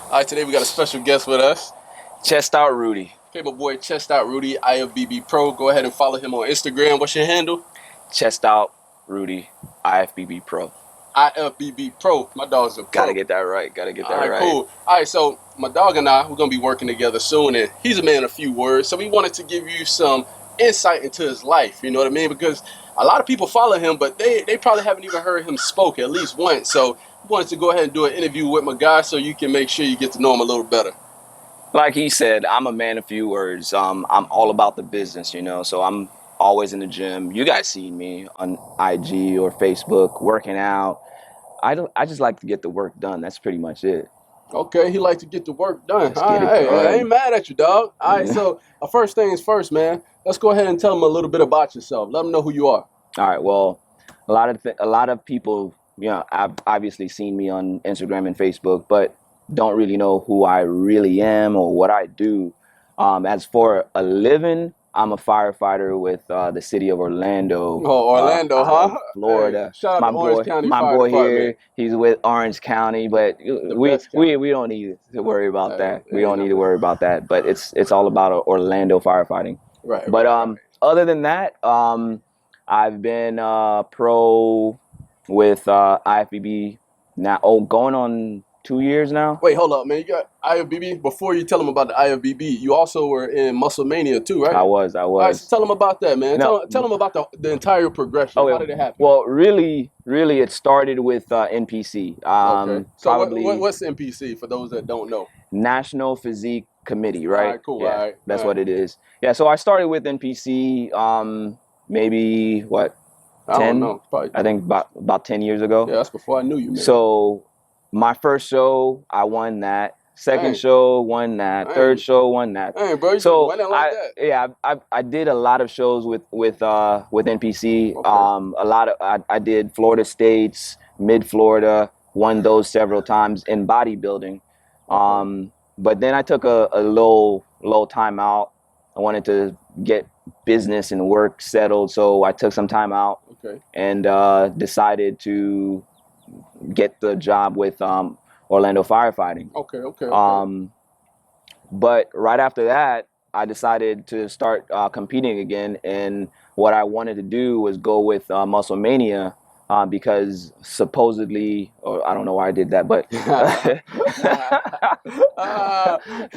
All right, today we got a special guest with us. Chestout Roody. Okay, my boy Chestout Roody, IFBB Pro. Go ahead and follow him on Instagram. What's your handle? Chestout Roody, IFBB Pro. IFBB Pro. My dog's a pro. Gotta get that right. All right, cool. All right, so my dog and I, we're going to be working together soon, and he's a man of few words, so we wanted to give you some insight into his life, you know what I mean? Because a lot of people follow him, but they probably haven't even heard him spoke at least once, so we wanted to go ahead and do an interview with my guy so you can make sure you get to know him a little better. Like he said, I'm a man of few words. I'm all about the business, you know, so I'm always in the gym. You guys see me on IG or Facebook working out. I just like to get the work done. That's pretty much it. Okay, he likes to get the work done. Let's get it done. I ain't mad at you, dog. All right, so first things first, man. Let's go ahead and tell them a little bit about yourself. Let them know who you are. All right. Well, a lot of people, you know, I've obviously seen me on Instagram and Facebook, but don't really know who I really am or what I do. As for a living, I'm a firefighter with the city of Orlando. Oh, Orlando, huh? Florida. Hey, shout out to Orange County my Fire boy Department. here, he's with Orange County, but we don't need to worry about that. We don't need to worry about that. But it's all about Orlando firefighting. Right. But other than that, I've been pro with IFBB now. Oh, going on 2 years now. Wait, hold up, man. You got IFBB. Before you tell them about the IFBB, you also were in Muscle Mania too, right? I was. All right, so tell them about that, man. No. Tell them about the entire progression. How did it happen? Well, really, it started with NPC. Okay. So Probably what's NPC for those that don't know? National Physique Committee, right? All right, cool. Yeah, all right. that's what it is. Yeah, so I started with NPC maybe what? I don't know. Probably. I think about 10 years ago. Yeah, that's before I knew you, man. So my first show, I won that. Second Dang. show, won that. Dang. Third show, won that. Hey, bro, you So went like that. yeah, I did a lot of shows with NPC. Okay. I did Florida States, Mid Florida, won those several times in bodybuilding. But then I took a little time out. I wanted to get business and work settled, so I took some time out. Okay. And decided to get the job with Orlando Firefighting. Okay. But right after that, I decided to start competing again, and what I wanted to do was go with Muscle Mania because supposedly, or I don't know why I did that, but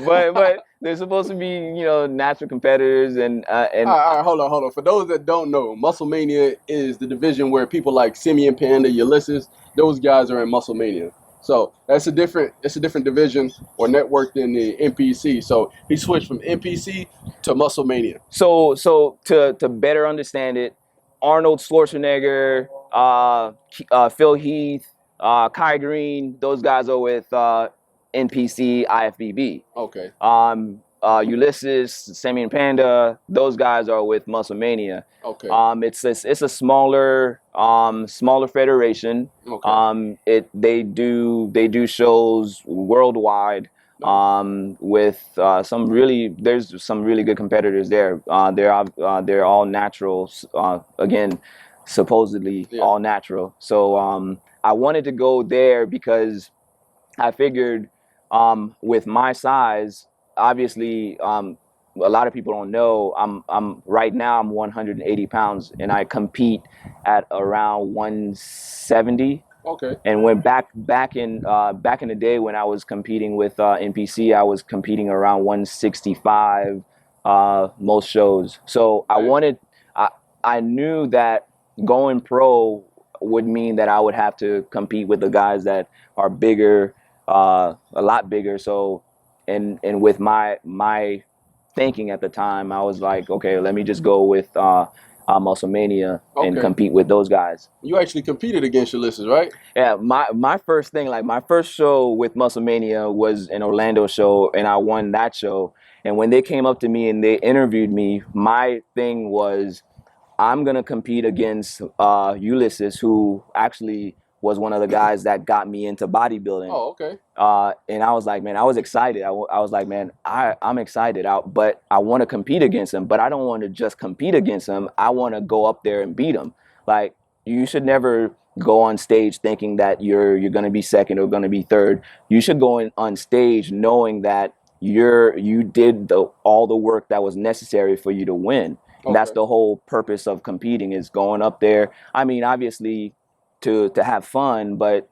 but they're supposed to be, you know, natural competitors and All right, hold on. For those that don't know, Muscle Mania is the division where people like Simeon Panda, Ulysses, those guys are in Muscle Mania. So it's a different division or network than the NPC. So he switched from NPC to Muscle Mania. So to better understand it, Arnold Schwarzenegger, Phil Heath, Kai Green, those guys are with NPC IFBB. Okay. Ulysses, Simeon Panda, those guys are with Muscle Mania. Okay. It's a smaller federation. Okay. They do shows worldwide. With there's some really good competitors there. They're all natural. Again, supposedly all natural. So I wanted to go there because I figured with my size, obviously, a lot of people don't know. I'm right now. I'm 180 pounds, and I compete at around 170. Okay. And when back in the day when I was competing with NPC, I was competing around 165 most shows. So I knew that going pro would mean that I would have to compete with the guys that are bigger, a lot bigger. So and with my thinking at the time, I was like, okay, let me just go with Muscle Mania and compete with those guys. You actually competed against Ulysses, right? Yeah, my first thing, like my first show with Muscle Mania was an Orlando show, and I won that show. And when they came up to me and they interviewed me, my thing was, I'm gonna compete against Ulysses, who actually was one of the guys that got me into bodybuilding. Oh, okay. And I was like, man, I was excited. I was like, man, I'm excited, but I want to compete against him. But I don't want to just compete against him. I want to go up there and beat him. Like, you should never go on stage thinking that you're going to be second or going to be third. You should go on stage knowing that you did all the work that was necessary for you to win. And that's the whole purpose of competing, is going up there. I mean, obviously to have fun, but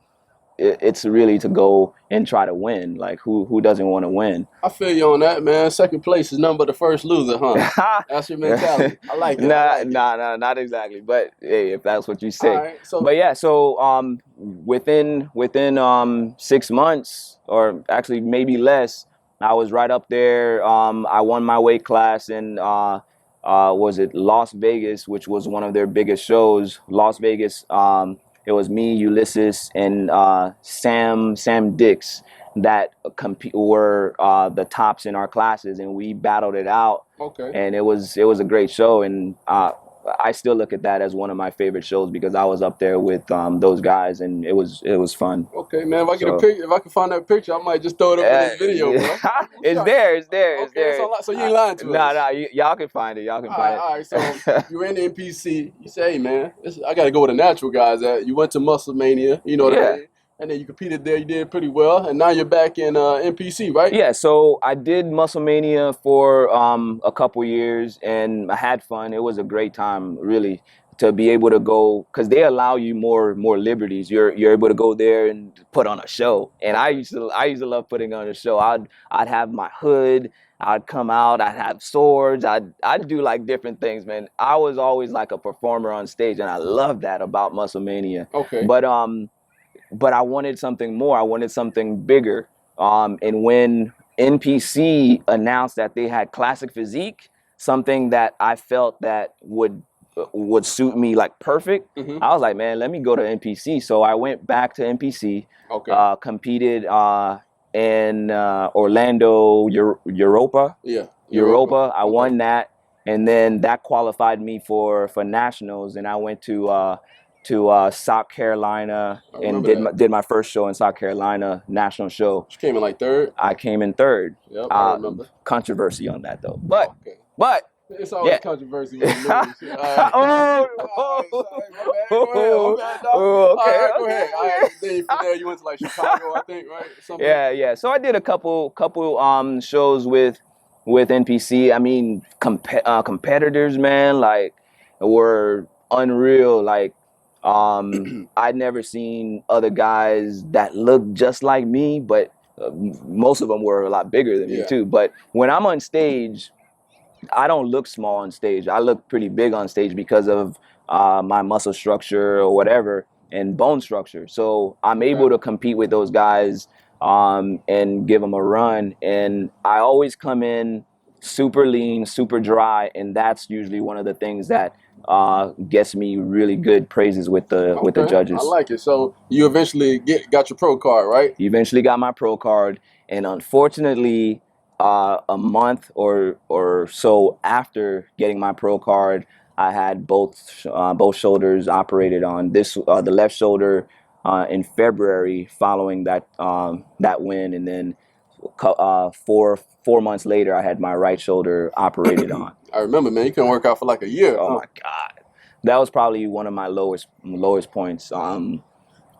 it's really to go and try to win. Like, who doesn't want to win? I feel you on that, man. Second place is nothing but the first loser, huh? That's your mentality. I like it. Nah, not exactly. But hey, if that's what you say. All right, so, but yeah, so within 6 months, or actually maybe less, I was right up there. I won my weight class in was it Las Vegas, which was one of their biggest shows. Las Vegas. It was me, Ulysses, and Sam Dix that were the tops in our classes, and we battled it out. Okay. And it was a great show, and I still look at that as one of my favorite shows because I was up there with those guys, and it was fun. Okay, man. If I get a picture, if I can find that picture, I might just throw it up in this video, bro. It's there. So you ain't lying to us. Nah, y'all can find it. Y'all can find it. All right. So you're in the NPC. You say, hey, man, I got to go where the natural guys at. You went to Muscle Mania. You know what I mean? And then you competed there. You did pretty well. And now you're back in NPC, right? Yeah, so I did Muscle Mania for a couple years, and I had fun. It was a great time, really, to be able to go, because they allow you more liberties. You're able to go there and put on a show. And I used to love putting on a show. I'd have my hood. I'd come out. I'd have swords. I'd do like different things, man. I was always like a performer on stage, and I loved that about Muscle Mania. Okay. But I wanted something more. I wanted something bigger. And when NPC announced that they had Classic Physique, something that I felt that would suit me like perfect, I was like, man, let me go to NPC. So I went back to NPC, competed in Orlando, Europa. Yeah. Europa. I won that, and then that qualified me for nationals, and I went to South Carolina and did my first show in South Carolina, national show. You came in like third? I came in third. Yep, I remember. Controversy on that though. But it's always controversy when you lose. Okay. Go ahead. Then from there you went to like Chicago, I think, right? Something. Yeah. So I did a couple shows with NPC. I mean, competitors, man, like, were unreal. Like, I'd never seen other guys that looked just like me, but most of them were a lot bigger than me too. But when I'm on stage, I don't look small on stage. I look pretty big on stage because of my muscle structure or whatever, and bone structure. So I'm able to compete with those guys and give them a run. And I always come in super lean, super dry, and that's usually one of the things that gets me really good praises with the judges. I like it. So you eventually got your pro card, right? You eventually got my pro card, and unfortunately, a month or so after getting my pro card, I had both shoulders operated on. The left shoulder in February following that win, and then 4 months later, I had my right shoulder operated on. I remember, man. You couldn't work out for like a year. Oh my God, that was probably one of my lowest points.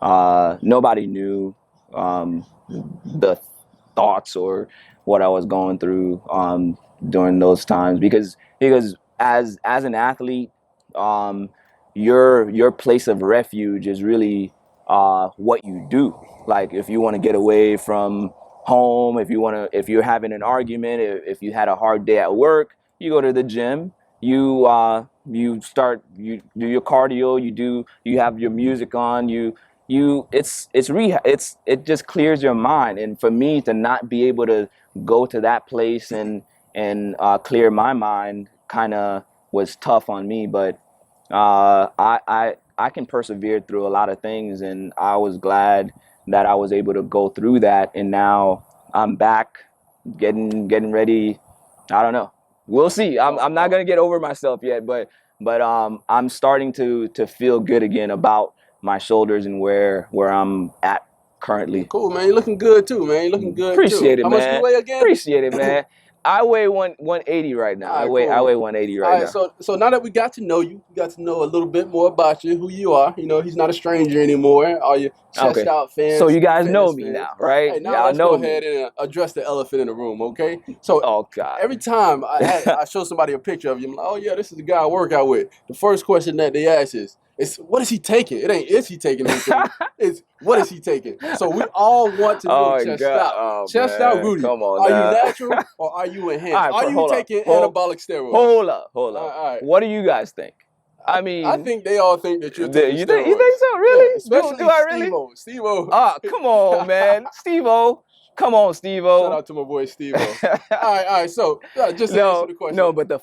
Nobody knew the thoughts or what I was going through during those times, because as an athlete, your place of refuge is really what you do. Like, if you want to get away from home, if you're having an argument, if you had a hard day at work, you go to the gym, you do your cardio, you have your music on, it's rehab. It just clears your mind. And for me to not be able to go to that place and clear my mind kind of was tough on me, but I can persevere through a lot of things, and I was glad that I was able to go through that, and now I'm back getting ready. I don't know. We'll see. I'm not gonna get over myself yet, but I'm starting to feel good again about my shoulders and where I'm at currently. Cool, man. You're looking good too, man. You're looking good. Appreciate too. it, How man. much you weigh again? Appreciate it, man. I weigh 180 right now. All right, I cool. weigh 180 All right right, now. so now that we got to know you, we got to know a little bit more about you, who you are. You know, he's not a stranger anymore. All your chest Okay. out So fans, you guys know E-Fintess me fans. now, right? Hey, now Y'all let's go know me. ahead and address the elephant in the room, okay? So Oh God. every time I show somebody a picture of you, I'm like, oh yeah, this is the guy I work out with. The first question that they ask is what is he taking? It ain't is he taking anything? It's what is he taking? So we all want to know Oh chest God. out. Oh Chest out, man. Rudy. Come on Are you now. natural or are you All enhanced? right, Are you hold up. taking anabolic steroids? Hold up. All right. What do you guys think? I I mean, think they all think that you're taking you think steroids. so? Yeah, Really? Do especially I really? Steve-O. Steve-O. Ah, come on, man. Steve-O. Come on, Shout Steve-O. out to my boy Steve-O. All right. So just to answer No, the question. no, but the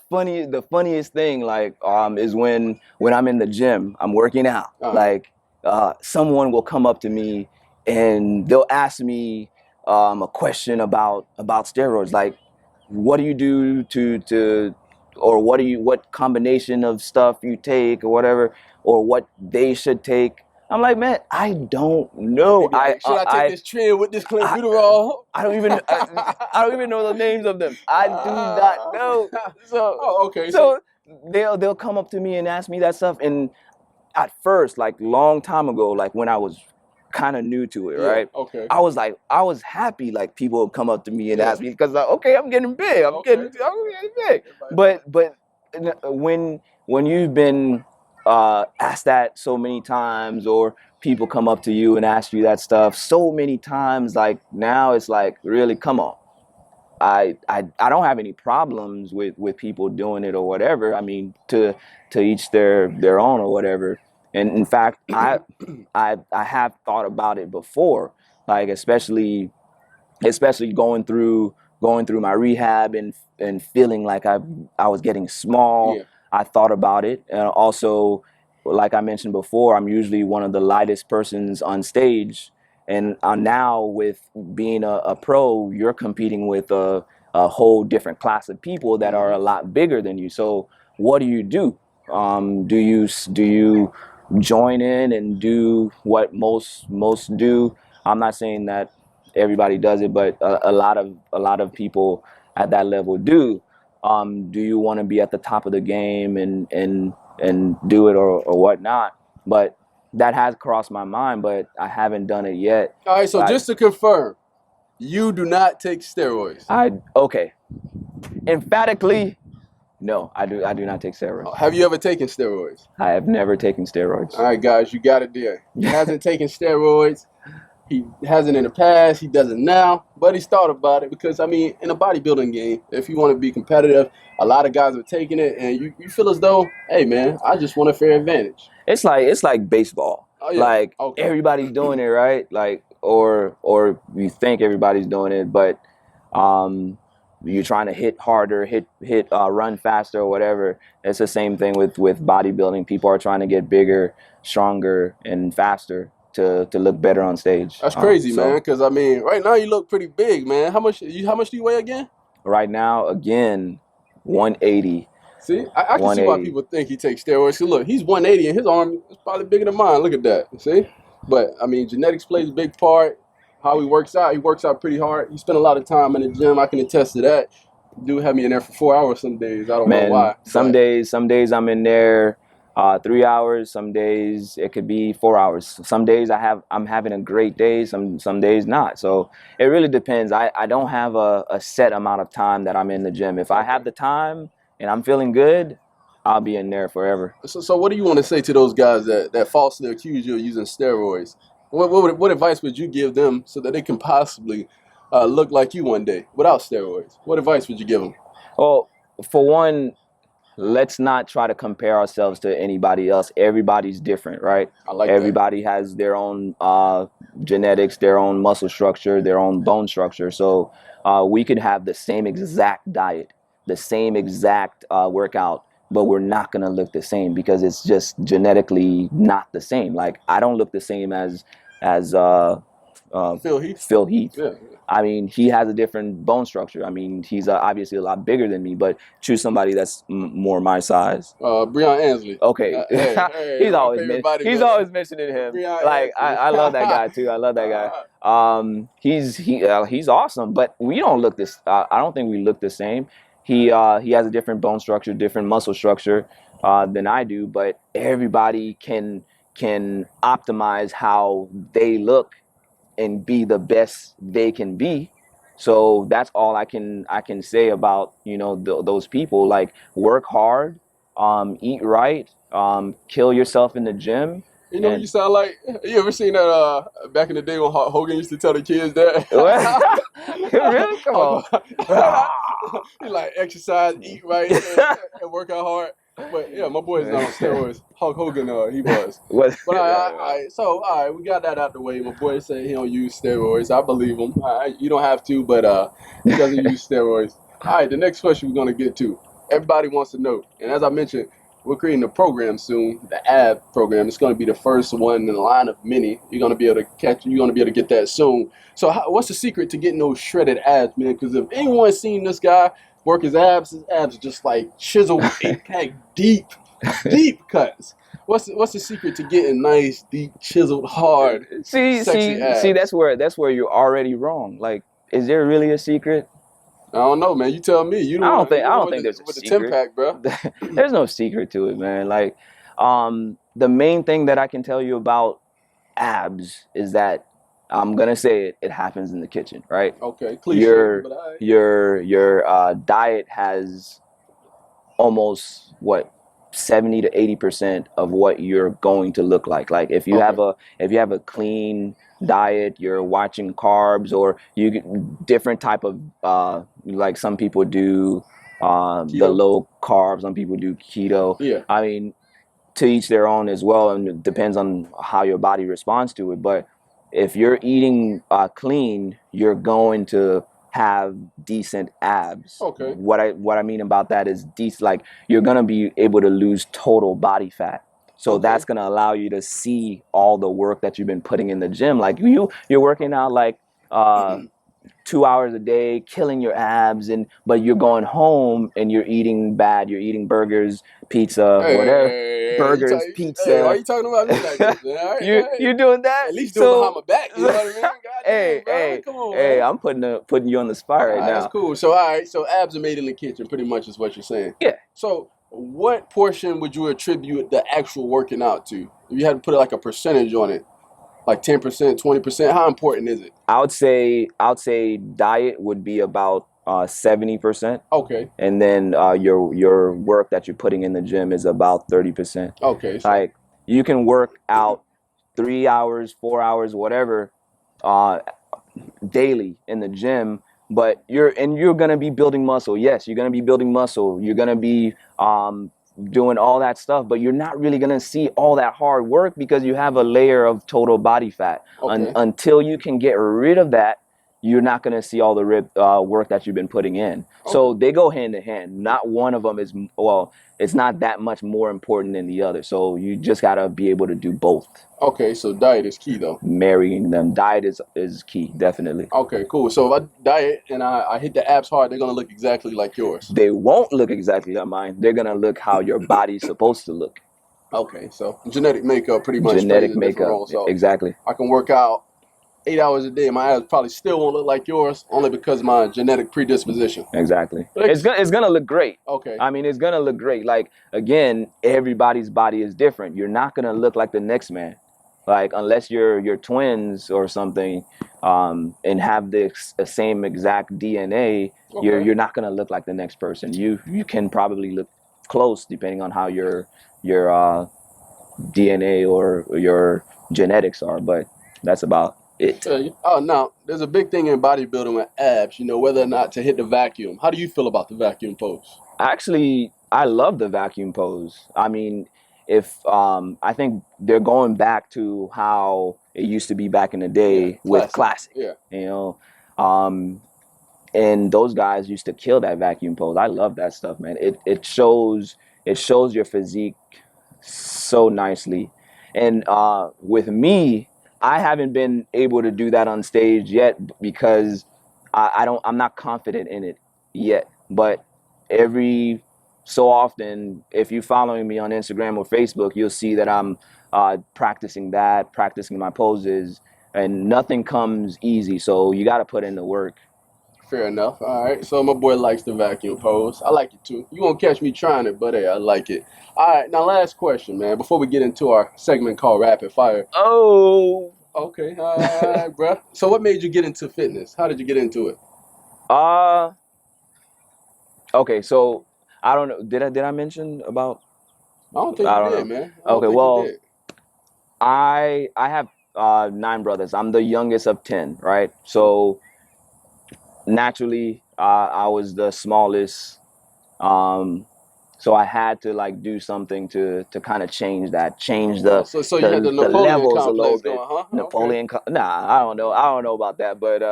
funniest thing, like, is when I'm in the gym, I'm working out. Uh, Like, someone will come up to me and they'll ask me a question about steroids. Like, what do you do or what combination of stuff you take or whatever, or what they should take. I'm like, man, I don't know. they be like, should I take this trend with this I clenbuterol? I don't even I don't even know the names of them. I do not know. So Oh, okay. So so they'll come up to me and ask me that stuff. And at first, like long time ago, like when I was kind of new to it, yeah, right? okay, I was happy like people would come up to me and yeah, ask me because like, okay, I'm getting big. okay. I'm getting big. But when you've been asked that so many times, or people come up to you and ask you that stuff so many times, like now it's like, really, come on. I don't have any problems with people doing it or whatever. I mean, to each their own or whatever. And in fact, I have thought about it before, like especially going through my rehab and feeling like I was getting small. Yeah, I thought about it, and also, like I mentioned before, I'm usually one of the lightest persons on stage, and now with being a pro, you're competing with a whole different class of people that are a lot bigger than you. So what do you do? Do you join in and do what most do? I'm not saying that everybody does it, but a lot of people at that level do. Do you want to be at the top of the game and do it or whatnot? But that has crossed my mind, but I haven't done it yet. all right. So I just to confirm, you do not take steroids. I okay, emphatically, no. I do not take steroids. Have you ever taken steroids? I have never taken steroids. All right, guys, you got it there. He hasn't taken steroids. He hasn't in the past. He doesn't now, but he's thought about it because, I mean, in a bodybuilding game, if you want to be competitive, a lot of guys are taking it, and you feel as though, hey, man, I just want a fair advantage. It's like baseball. Oh, yeah. Like Okay. everybody's doing it, right? Like or you think everybody's doing it, but you're trying to hit harder, run faster or whatever. It's the same thing with bodybuilding. People are trying to get bigger, stronger, and faster to look better on stage. That's crazy, man, because, I mean, right now you look pretty big, man. How much do you weigh again? Right now, again, 180. See, I can see why 180. people think he takes steroids. 'Cause look, he's 180 and his arm is probably bigger than mine. Look at that. See? But, I mean, genetics plays a big part. How he works out pretty hard. He spent a lot of time in the gym. I can attest to that. Dude had me in there for 4 hours some days. I don't know Man, why. some days I'm in there 3 hours. Some days it could be 4 hours. Some days I'm having a great day. Some days not. So it really depends. I don't have a set amount of time that I'm in the gym. If I have the time and I'm feeling good, I'll be in there forever. So what do you want to say to those guys that falsely accuse you of using steroids? What advice would you give them so that they can possibly look like you one day without steroids? What advice would you give them? Well, for one, let's not try to compare ourselves to anybody else. Everybody's different, right? I like Everybody has their own genetics, their own muscle structure, their own bone structure. So we could have the same exact diet, the same exact workout, but we're not going to look the same because it's just genetically not the same. Like I don't look the same as Phil Heath. Phil Heath. Yeah. I mean, he has a different bone structure. I mean, he's obviously a lot bigger than me, but choose somebody that's more my size. Breon Ansley. Okay, Hey, he's always mentioning him. Breon Like I love that guy too. I love that guy. He's awesome, but we don't look this. I don't think we look the same. He has a different bone structure, different muscle structure than I do. But everybody can optimize how they look and be the best they can be. So that's all I can say about those people. Like, work hard, eat right, kill yourself in the gym. You know, you sound like, you ever seen that back in the day when Hogan used to tell the kids that? Really? Come on. He like exercise, eat right, and work out hard. But yeah, my boy's not on steroids. Hulk Hogan, he was. But all right, we got that out the way. My boy said he don't use steroids. I believe him. You don't have to, but he doesn't use steroids. All right, the next question we're gonna get to. Everybody wants to know, and as I mentioned, we're creating a program soon, the AB program. It's going to be the first one in a line of many. You're going to be able to catch. You're going to be able to get that soon. So, what's the secret to getting those shredded abs, man? Because if anyone's seen this guy work his abs are just like chiseled, deep cuts. What's the secret to getting nice, deep, chiseled, hard, sexy abs? See, that's where you're already wrong. Like, is there really a secret? I don't know, man. You tell me. I don't think there's a secret. The 10-pack, bro. There's no secret to it, man. Like, the main thing that I can tell you about abs is that I'm gonna say it happens in the kitchen, right? Okay, cliche. Your diet has almost 70 to 80% of what you're going to look like. Like, if you have a clean diet, you're watching carbs, or you get different type of like some people do the low carbs, some people do keto. Yeah. I mean, to each their own as well, and it depends on how your body responds to it. But if you're eating clean, you're going to have decent abs. Okay. What I mean about that is like, you're gonna be able to lose total body fat. So that's gonna allow you to see all the work that you've been putting in the gym. Like, you're working out like 2 hours a day, killing your abs, but you're going home and you're eating bad. You're eating burgers, pizza, whattever. Pizza. Hey, why are you talking about me like this, man? You're doing that? At least do it behind my back. You know what I mean? Hey, come on, hey, man. I'm putting you on the spot right now. That's cool. So, all right. So, abs are made in the kitchen, pretty much is what you're saying. Yeah. So, what portion would you attribute the actual working out to? If you had to put like a percentage on it, like 10%, 20%, how important is it? I would say diet would be about 70%. Okay. And then your work that you're putting in the gym is about 30%. Okay. So, like, you can work out 3 hours, 4 hours, whatever, daily in the gym, but you're gonna be building muscle. Yes, you're gonna be building muscle. You're gonna be doing all that stuff, but you're not really gonna see all that hard work because you have a layer of total body fat. Until you can get rid of that, you're not going to see all the work that you've been putting in. So they go hand in hand. Not one of them it's not that much more important than the other. So you just got to be able to do both. Okay, so diet is key, though. Marrying them. Diet is key, definitely. Okay, cool. So if I diet and I hit the abs hard, they're going to look exactly like yours. They won't look exactly like mine. They're going to look how your body's supposed to look. Okay, so genetic makeup pretty much. Genetic makeup, so exactly. I can work out 8 hours a day. My abs probably still won't look like yours, only because of my genetic predisposition. Exactly. It's gonna look great. Okay. I mean, it's gonna look great. Like, again, everybody's body is different. You're not gonna look like the next man. Like, unless you're twins or something, and have the same exact DNA, you're not gonna look like the next person. You can probably look close depending on how your DNA or your genetics are, but that's about it. Now, there's a big thing in bodybuilding with abs, whether or not to hit the vacuum. How do you feel about the vacuum pose? Actually, I love the vacuum pose. I mean, I think they're going back to how it used to be back in the day with classic. Yeah. And those guys used to kill that vacuum pose. I love that stuff, man. It shows your physique so nicely. And with me, I haven't been able to do that on stage yet because I'm not confident in it yet. But every so often, if you're following me on Instagram or Facebook, you'll see that I'm practicing my poses, and nothing comes easy. So you got to put in the work. Fair enough. All right. So my boy likes the vacuum pose. I like it too. You won't catch me trying it, but hey, I like it. All right. Now, last question, man. Before we get into our segment called Rapid Fire. Oh. Okay. All right, bruh. So, what made you get into fitness? How did you get into it? Okay. So I don't know. Did I mention about? I don't think I you don't did, know. man. I don't Okay. think you Well, did. I have 9 brothers. I'm the youngest of 10, right? So naturally, I was the smallest. Um, so I had to like do something to kind of change Oh, the so you had the the Napoleon levels a little complex bit. going, huh? Okay. Nah, I don't know about that, but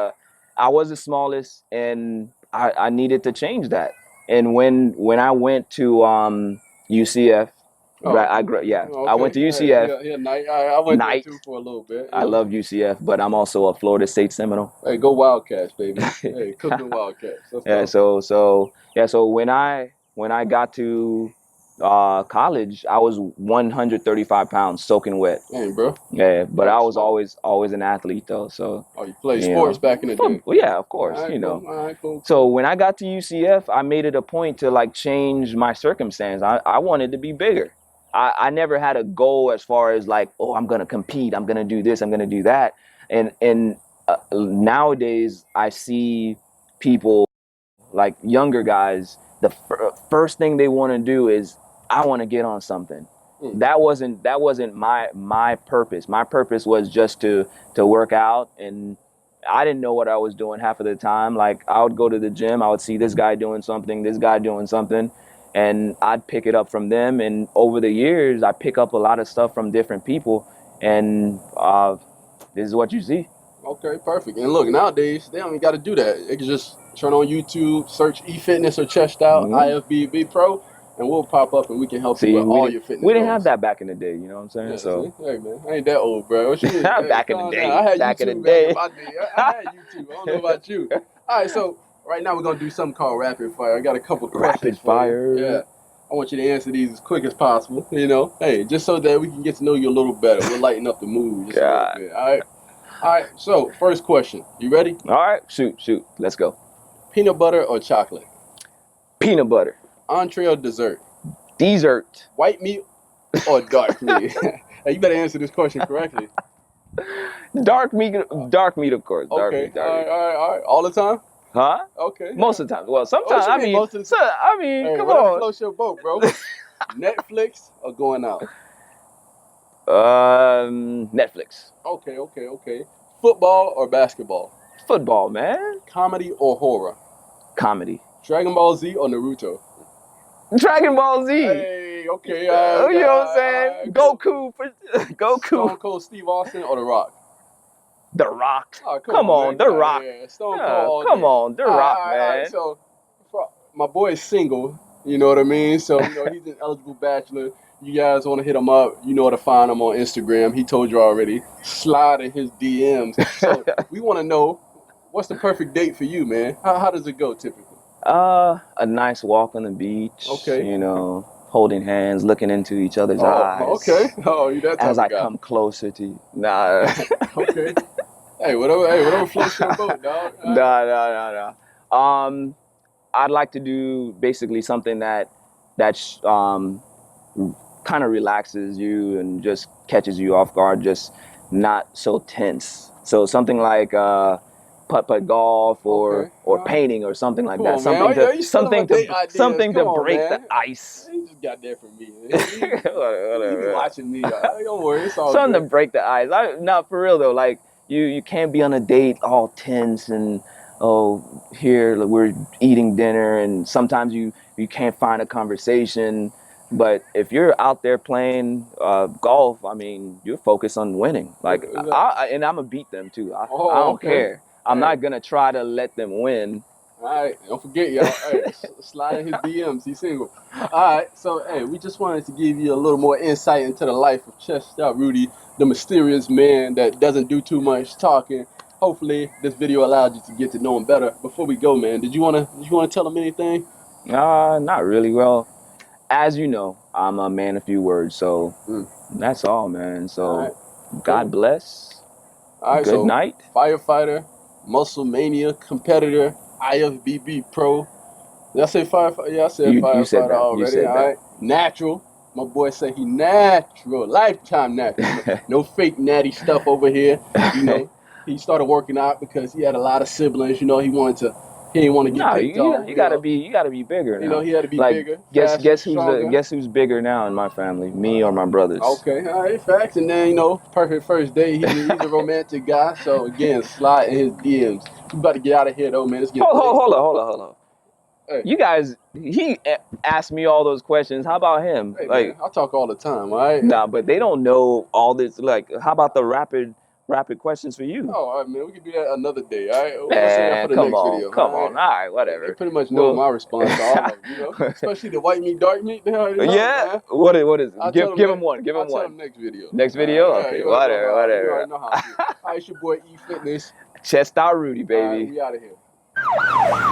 I was the smallest, and I needed to change that. And when I went to UCF, Oh, I went okay. to Hey, UCF. yeah, night. I went there Night. too for a little bit. I love UCF, but I'm also a Florida State Seminole. Hey, go Wildcats, baby. Hey, cook the Wildcats. Let's Yeah, go. so when I got to college, I was 135 pounds soaking wet. Dang, bro. Yeah, but I Nice, was small. always an athlete though. So Oh, you played you sports know, back in the day. well, yeah, of All course, right, you cool. know. All right, cool, So cool. when I got to UCF, I made it a point to like change my circumstance. I wanted to be bigger. I never had a goal as far as like, oh, I'm gonna compete, I'm gonna do this, I'm gonna do that. And nowadays I see people like younger guys, the first thing they want to do is I want to get on something. Mm. That wasn't my purpose. My purpose was just to work out, and I didn't know what I was doing half of the time. Like I would go to the gym, I would see this guy doing something, this guy doing something, and I'd pick it up from them. And over the years, I pick up a lot of stuff from different people, and this is what you see. Okay, perfect. And look, nowadays they don't even got to do that. They can just turn on YouTube, search E-Fintess or Chestout Hmm. IFBB Pro, and we'll pop up and we can help you See, with all your fitness we didn't have goals. that back in the day. You know what I'm saying? Yeah, So. see, hey man, I ain't that old, bro. What you mean? Hey, Back in the calm down. day. I had Back in the YouTube back in day. my day. I had YouTube. I don't know about you. All right, so right now we're gonna do something called rapid fire. I got a couple questions Rapid for you. fire. Yeah, I want you to answer these as quick as possible. You know, hey, just so that we can get to know you a little better. We'll lighten up the mood just a little God. bit. All right. All right. So first question. You ready? All right. Shoot. Let's go. Peanut butter or chocolate? Peanut butter. Entree or dessert? Dessert. White meat or dark meat? Hey, you better answer this question correctly. Dark meat. Dark meat, of course. Dark Okay. meat. All Dark right. meat. All right. All right. All the time. Huh? Okay. Most of the time. Well, What sometimes. you mean most of the time? I mean, Hey, come whatever on. floats your boat, bro. Netflix or going out? Netflix. Okay. Football or basketball? Football, man. Comedy or horror? Comedy. Dragon Ball Z or Naruto? Dragon Ball Z. Hey, okay. You know what I'm saying? Cool. Goku. Goku. Stone Cold Steve Austin or The Rock? The Rock. Oh, Come on, on, man. The Rock. Yeah, Stone Cold all Come day. on, The Rock, All man. right. So, my boy's single. You know what I mean? So, he's an eligible bachelor. You guys want to hit him up, you know where to find him on Instagram. He told you already. Slide in his DMs. So, we want to know, what's the perfect date for you, man? How does it go typically? A nice walk on the beach. Okay. You know, holding hands, looking into each other's Oh, eyes. okay. Oh, you that type As of I guy. come closer to you. Nah. Okay. Whatever floats your boat, dog. No. I'd like to do basically something that kind of relaxes you and just catches you off guard, just not so tense. So something like putt golf or painting or somthing like Come that. on, man. Are you Something date to ideas? something Come to on, break man. the ice. You just got that from me. You be watching me. Don't worry, it's all Something to good. break the ice. Not for real though. Like you can't be on a date all tense and here we're eating dinner and sometimes you can't find a conversation. But if you're out there playing golf, I mean, you're focused on winning. Like, and I'm gonna beat them too. I don't Okay. care. I'm Hey. not gonna try to let them win. All right, don't forget, y'all. Hey, slide in his DMs. He's single. All right, so hey, we just wanted to give you a little more insight into the life of Chestout Roody, the mysterious man that doesn't do too much talking. Hopefully, this video allowed you to get to know him better. Before we go, man, did you wanna tell him anything? Not really. Well, as you know, I'm a man of few words, so that's all, man. So, All right, God cool. bless. All right, Good so night. firefighter, muscle mania, competitor, IFBB pro. Did I say firefighter? Yeah, I said You said firefighter that. You already. said All that. right, natural. My boy said he natural, lifetime natural. No fake natty stuff over here. You know, he started working out because he had a lot of siblings. You know, he didn't want to get No, picked on. you gotta be bigger You know, now. he had to be Like, bigger, faster, stronger. guess who's bigger now in my family? Me or my brothers? Okay, all right, facts. And then, perfect first date. He's a romantic guy. So, again, slide in his DMs. We about to get out of here, though, man. Let's get Hold on. Hey. You guys, he asked me all those questions. How about him? Hey, Like, man, I talk all the time, all right? nah, but they don't know all this. Like, how about the rapid questions for you? Oh, all right, man. We can do that another day, all right? We're going to say that for the Come next on, video, come all on. right? All right, They whatever. pretty much know my response to all of them, Especially the white meat, dark meat. They already know, Yeah. man. What is it? I'll Give tell him one. Give him I'll tell one. them next video. Next video? Okay, You already know how, You whatever. already know how I feel. All right, it's your boy E-Fintess. Chestout Roody, All right, baby. we out of here.